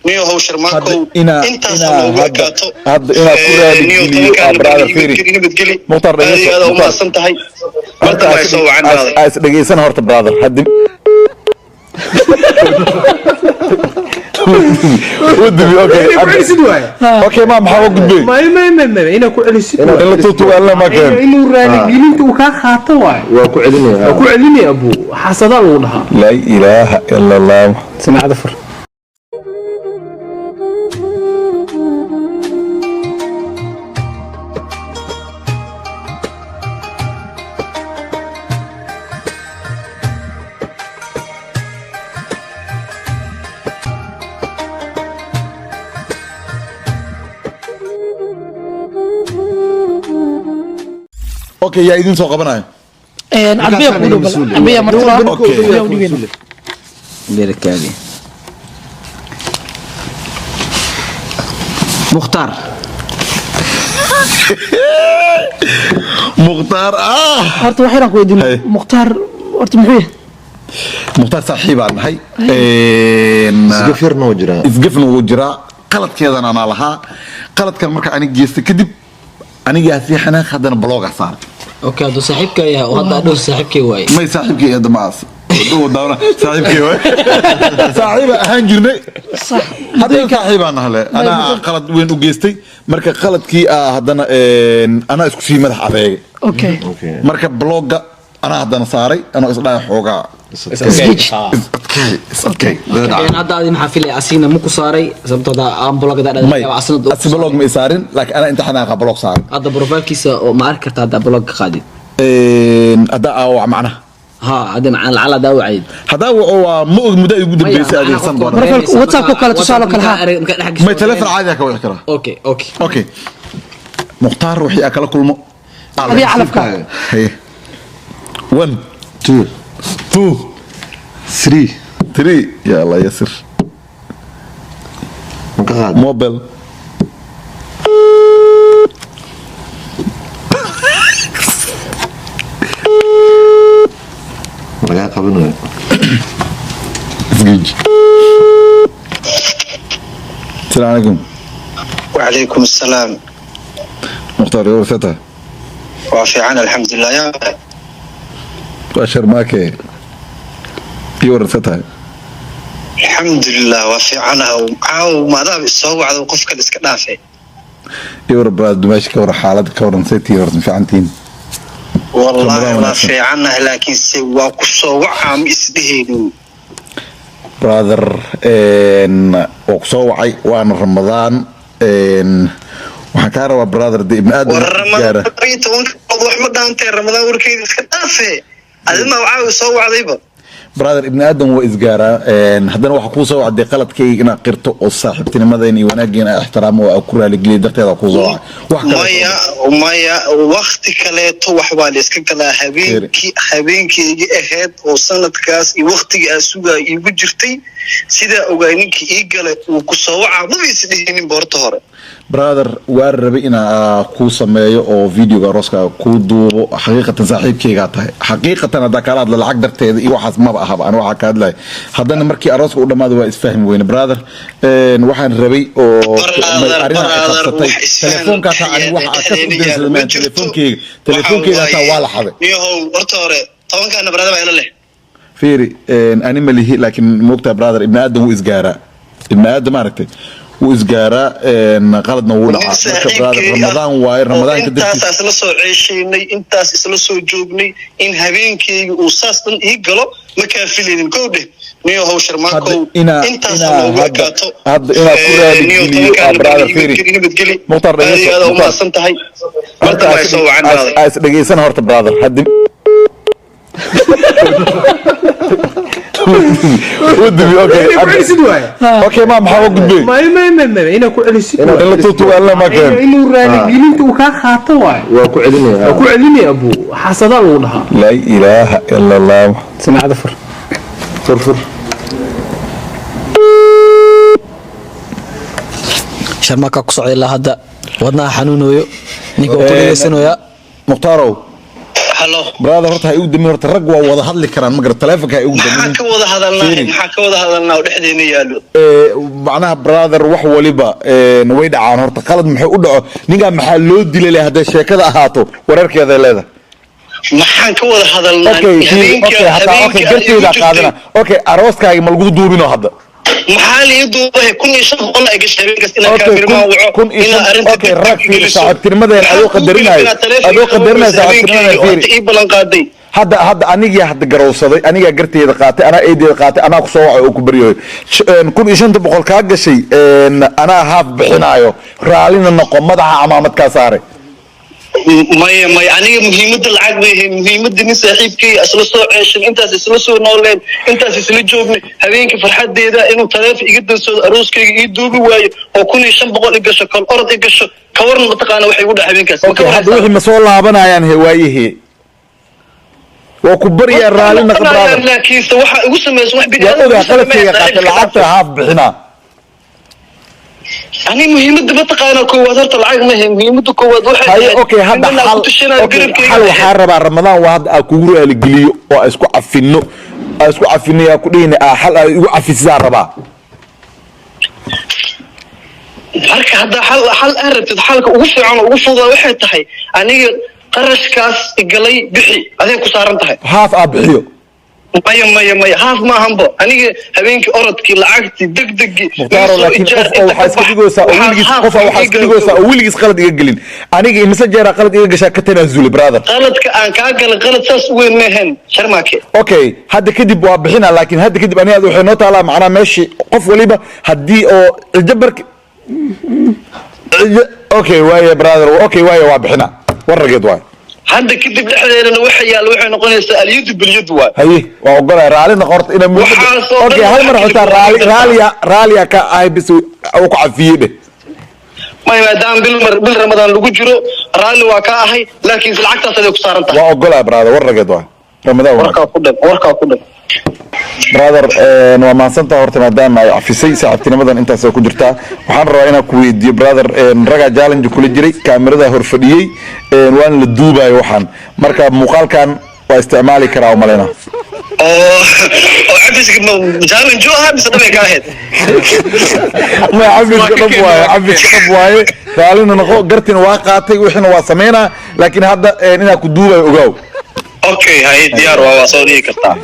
niyo hawshar maako intaas looga kaato hadda ina ku raali geliyo brother Firi muqtar aad u maasan tahay marta ma soo wacan brother as dhageysan horta brother hadda ودي اوكي ما محاول قدبي ما انا كو عليسي الا توتو ولا ما كان انه راني جلينته وكا خاطه واي واكو عليني ابو حسدا لو دها لا اله الا الله سمع ظفر اوكي يا ايدين سو قبناي عبيه قولوا عبيه مرتبه اوكي ليركادي مختار مختار horta waxaan ku weydiin muqtaar horta muxuu مختار صاحب aan nahay isgafirna wuu jiraa qaladkeedana ana lahaa qaladkan marka aniga geystay kadib aniga si xanaaq hadana blog asar اوكي هذا صاحبك يا وهذا ادو صاحبك واي ما صاحبك يا دماس دو داونا صاحبك واي صاحب ahaan jirnay صح hadii ka xibaan hale ana qalad weyn u geystay marka qaladkii hadana ana isku sii madax adeeg okay marka blogga ana hadana saaray ana isdhaa xoogaa اوكي هذا هذه محافل اسينا مو كساري سبتو دا ام بلوغ دا اسنا بلوغ ما يسارين لكن انا انت حناقه بلوغ صار هذا بروفايل كيس ما عرفت هذا بلوغ قادم اداء او معناه ها هذا مع العلا دا وعيد هذا هو مو مدى يقول بيس هذه سنه بروفايل واتساب كله تصالح كلها ما تلفن عادي كوي كره اوكي مختار روحي اكل كل ابي اعرفك هي 1 2 2 3 يا الله يسر موبل رجع قبلنا السلام عليكم وعليكم السلام مختار ورثتها وفي عنا الحمد لله يا واشر ماكي ورثتها الحمد لله وفي عنا وما ذا الصوع هذا وقف كل اسكنافه يورب دمشق كور حالد كور نسيتي ورث في عنتين والله ما في عنا لكن سوى كسوع عم يسدهين براذر ان وكسوعي وانا رمضان ان وحكارة وبراذر دي ابن ادم ورمضان ريت وضوح مدان رمضان وركيد اسكنافه هذا ما وعاو يسوع ذيبه برادر ابن ادم واسجاره hadana waxa ku soo waday qaladkayga ina qirto oo saaxiibtinimadeen iyo wanaagina ixtiraamo oo ku raali geliyo darteeda ku soo wax kale maya waqti kale to wax waa la iska kala habeenkii ahayd oo sanadkaas iyo waqtiga suuga igu jirtay sida ogaaninkii ii galay uu ku soo waca ma isdhihin boorto hore brother waar rabay ina ku sameeyo oo videoga roska ku duubo xaqiiqatan saaxiibkayga tahay xaqiiqatan hada kala hadla lacag darteeda iyo waxaas ma ahaba aan waxa ka hadlay hadana markii arooska u dhamaado waa isfahmi weyne brother waxaan rabay oo arina telefoonka ta aan waxa ka soo telefonkeyga ta waa la xaday niyow horta hore tobanka brother baa ila leh fiiri animalihi laakiin moogta brother ibn adam uu isgaara ibn adam aragtay وإسجارة قلدنا ولا رمضان واير رمضان كده أنت أساسا سو عيشيني أنت أساسا سو جوبني إن هبينكي وساسا يقلو مكافلين كوده نيو هوشر ماكو أنت أساسا كاتو هذا إنا كورالي جليو برادر فيري مطر هذا وما سنتهي مرت ما يسوي عن هذا دقيقة سنة هورت برادر هدي ودي اوكي ما محاول قدبي ما انا كو عليسي الا توتو ولا ما كان انه راني جلينته وكا خاطه واي واكو عليني ابو حسدا لو دها لا اله الا الله سمع ظفر فرفر شرمك كسعي الله هذا ودنا حنونويو نيكو كليسنويا مختارو halo brother horta hay ugu damin horta rag waa wada hadli karaan magar telefonka hay ugu damin maxaa ka wada hadalnaa oo dhexdeena yaalo macnaha brother wax waliba way dhacaan horta qalad maxay u dhaco ninka maxaa loo dilay haday sheekada ahaato wareerkeeda leedahay maxaan ka wada hadalnaa okay garteeda qaadana okay arooskaaga ma lagu duubino hadda maxaa la duubay 1500 ay gashay habeenkaas inaan kaamirmaan waco ina arinta okay rag fiir saaxiibtinimadeen adoo qadarinayo saaxiibtinimadeen fiir ii balan qaaday hadda aniga garowsaday aniga garteeda qaatay ana eedeeda qaatay ana ku soo wacay oo ku bariyo 1500 ka gashay ana haaf bixinayo raalina noqo madaxa amaamad ka saaray maya aniga muhiimadda lacag bay muhiimadda nin saaxiibkay asla soo ceeshin intaas isla soo nooleen intaas isla joognay habeenkii farxadeeda inuu taleefon iga dansado arooskayga ii duubi waayo oo 1500 igasho kal orod igasho ka warna mataqaana waxay ugu dhax habeenkaas okay hadda wixii ma soo laabanayaan heewaayihi waa ku bariya raalina qabrada laakiin waxa ugu sameeyay wax bidaayo qalabkayga qaatay lacagta haaf bixina أنا مهمة بتقانا كواد هرت العقل مهمة كواد واحد هاي أوكي هذا حل حرب رمضان واحد أكورو الجليو وأسكو عفنو يا كلين حل يعفي الزاربا هرك هذا حل أرد حلك وقف عنه وقف هذا واحد تحي أنا قرش كاس قلي بحي هذا كسارن تحي هاف أبحيو مايا هاف ما همبو أنا هبينك أرد كي لعقتي دق مختارو لكن قف حاسكديغوسا أوليس قلد يقلين أنا مسجرة قلد يقشا كتنازل برادر قلد كأن كأقل قلد ساس وين مهن شرماكي أوكي هذا كدب وابحنا لكن هذا كدب أنا هذا وحنوت على معنا ماشي قف وليبا هدي أو الجبرك أوكي واي برادر أوكي واي وابحنا ورقد واي هذا كذب لحنا وحيا وحنا نقول يسأل يد باليد واي هي وأقول رالي نقرت إن أوكي هاي مرة حتى رالي كأي بس أوقع فيه به ما دام بالرمضان لو جرو رالي وكاهي لكن في العكس أصلا صار أنت وأقول يا برادر ورقة دوا رمضان وركا كله برادر وما سنت هورت مدام في ساعتين مثلا أنت سوي كجرتا وحن رأينا كويت دي برادر رجع جالن كل جري كاميرا هرفديي وان للدوبا يوحن مركب مقال كان واستعمالي كراو مالنا عبس جالن جوها بس طبيعي كاهد ما عبس قبواي فعلنا نقول قرتين واقعتي وإحنا واسمينا لكن هذا إننا كدوبا يوجو أوكي هاي ديار وواصلني كتا